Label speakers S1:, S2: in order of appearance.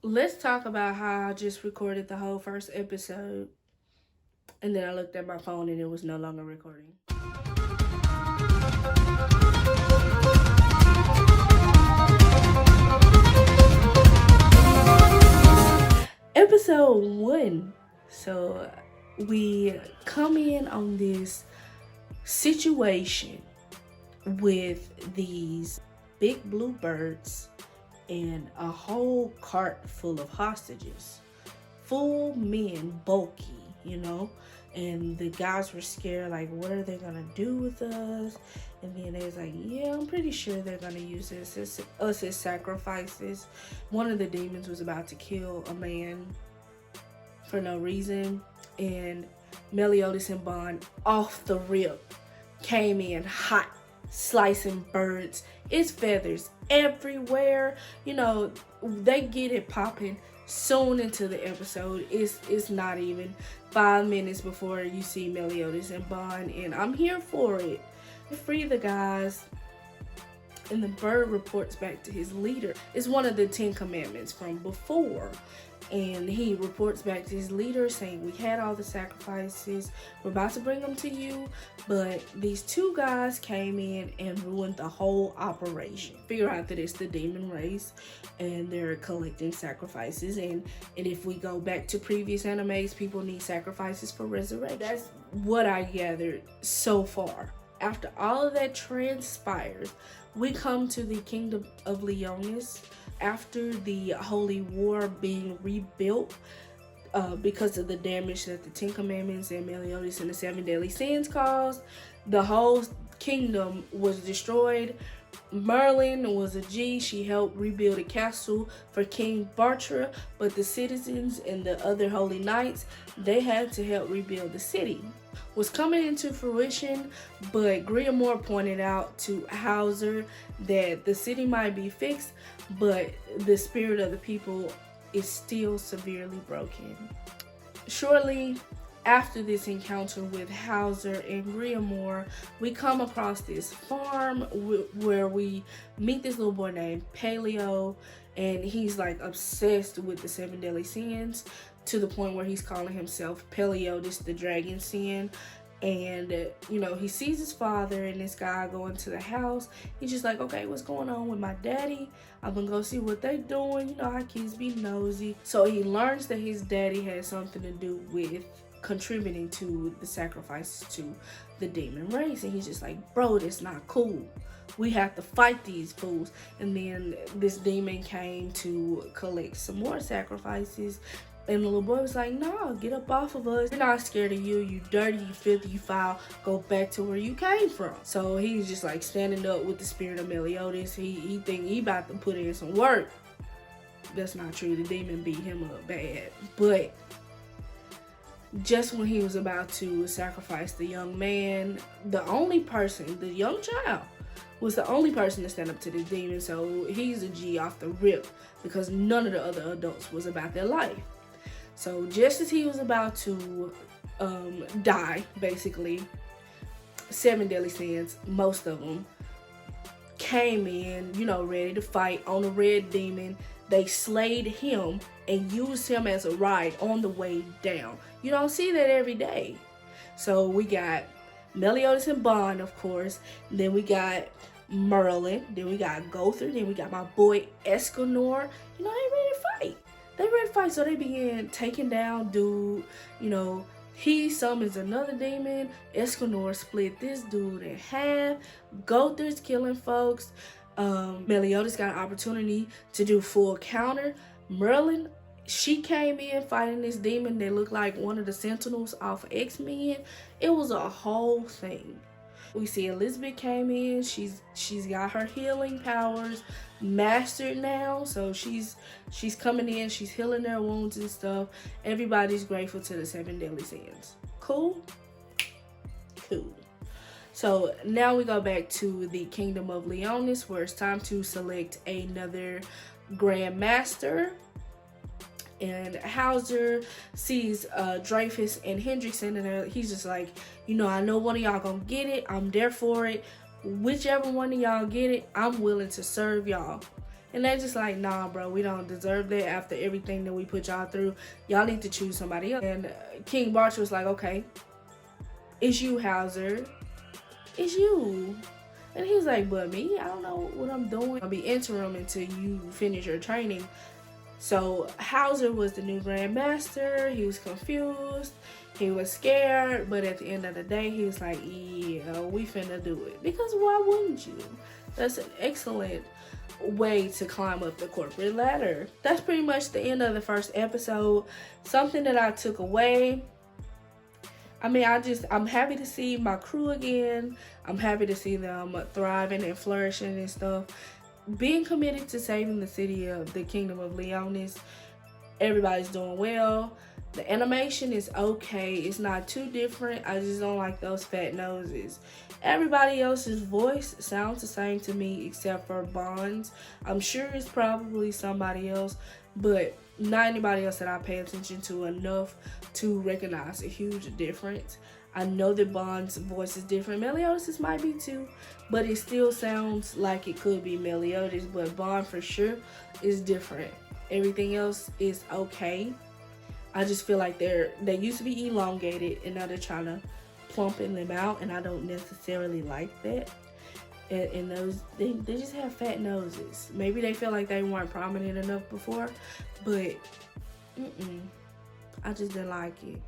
S1: let's talk about how I just recorded the whole first episode and then I looked at my phone and it was no longer recording. Episode 1. So we come in on this situation with these big blue birds and a whole cart full of hostages. Full men, bulky, and the guys were scared, like, what are they gonna do with us? And then they was like, yeah, I'm pretty sure they're gonna use us as sacrifices. One of the demons was about to kill a man for no reason, and Meliodas and Bond, off the rip, came in hot, slicing birds. It's feathers everywhere. They get it popping soon into the episode. It's not even 5 minutes before you see Meliodas and Bond, and I'm here for it. Free the guys, and the bird reports back to his leader. It's one of the 10 commandments from before. And he reports back to his leader saying, we had all the sacrifices, we're about to bring them to you, but these 2 guys came in and ruined the whole operation. Figure out that it's the demon race and they're collecting sacrifices, and if we go back to previous animes, people need sacrifices for resurrection. That's what I gathered so far. After all of that transpires, we come to the kingdom of Leonis. After the Holy War being rebuilt because of the damage that the 10 Commandments and Meliodas and the 7 Deadly Sins caused, the whole kingdom was destroyed. Merlin was a G. She helped rebuild a castle for King Bartra, but the citizens and the other holy knights, they had to help rebuild the city. Was coming into fruition, but Griamore pointed out to Hauser that the city might be fixed, but the spirit of the people is still severely broken. Shortly after this encounter with Hauser and Griamore, we come across this farm where we meet this little boy named Paleo, and he's like obsessed with the 7 Deadly Sins to the point where he's calling himself Peleotis, the Dragon Sin. And he sees his father and this guy go into the house. He's just like, okay, what's going on with my daddy? I'm gonna go see what they doing. How kids be nosy. So he learns that his daddy has something to do with contributing to the sacrifices to the demon race, and he's just like, bro, that's not cool. We have to fight these fools. And then this demon came to collect some more sacrifices, and the little boy was like, no, get up off of us. We're not scared of you. You dirty, you filthy, you foul. Go back to where you came from. So he's just like standing up with the spirit of Meliodas. He think he about to put in some work. That's not true. The demon beat him up bad. But just when he was about to sacrifice the young man, the young child, was the only person to stand up to this demon. So he's a G off the rip because none of the other adults was about their life. So just as he was about to die, basically, 7 Deadly Sins, most of them, came in, ready to fight on the red demon. They slayed him and used him as a ride on the way down. You don't see that every day. So we got Meliodas and Bond, of course. Then we got Merlin. Then we got Gother. Then we got my boy Escanor. They ready to fight. So they began taking down dude. He summons another demon. Escanor split this dude in half. Gother's killing folks. Meliodas got an opportunity to do full counter. Merlin, she came in fighting this demon that looked like one of the Sentinels off of X-Men. It was a whole thing. We see Elizabeth came in. She's got her healing powers mastered now. So she's coming in. She's healing their wounds and stuff. Everybody's grateful to the 7 Deadly Sins. Cool? Cool. So now we go back to the Kingdom of Leonis, where it's time to select another Grand Master. And Hauser sees Dreyfus and Hendrickson, and he's just like, I know one of y'all gonna get it. I'm there for it. Whichever one of y'all get it, I'm willing to serve y'all. And they're just like, nah, bro, we don't deserve that after everything that we put y'all through. Y'all need to choose somebody else. And King Barch was like, okay, it's you, Hauser. It's you. And he was like, but me, I don't know what I'm doing. I'll be interim until you finish your training. So Hauser was the new Grand Master. He was confused. He was scared. But at the end of the day, he was like, yeah, we finna do it. Because why wouldn't you? That's an excellent way to climb up the corporate ladder. That's pretty much the end of the first episode. Something that I took away. I mean, I'm happy to see my crew again. I'm happy to see them thriving and flourishing and stuff. Being committed to saving the city of the Kingdom of Leonis. Everybody's doing well. The animation is okay. It's not too different. I just don't like those fat noses. Everybody else's voice sounds the same to me except for Bond's. I'm sure it's probably somebody else, but not anybody else that I pay attention to enough to recognize a huge difference. I know that Bond's voice is different. Meliodas' might be too, but it still sounds like it could be Meliodas, but Bond for sure is different. Everything else is okay. I just feel like they used to be elongated and now they're trying to plumping them out, and I don't necessarily like that. And those they just have fat noses. Maybe they feel like they weren't prominent enough before, but I just didn't like it.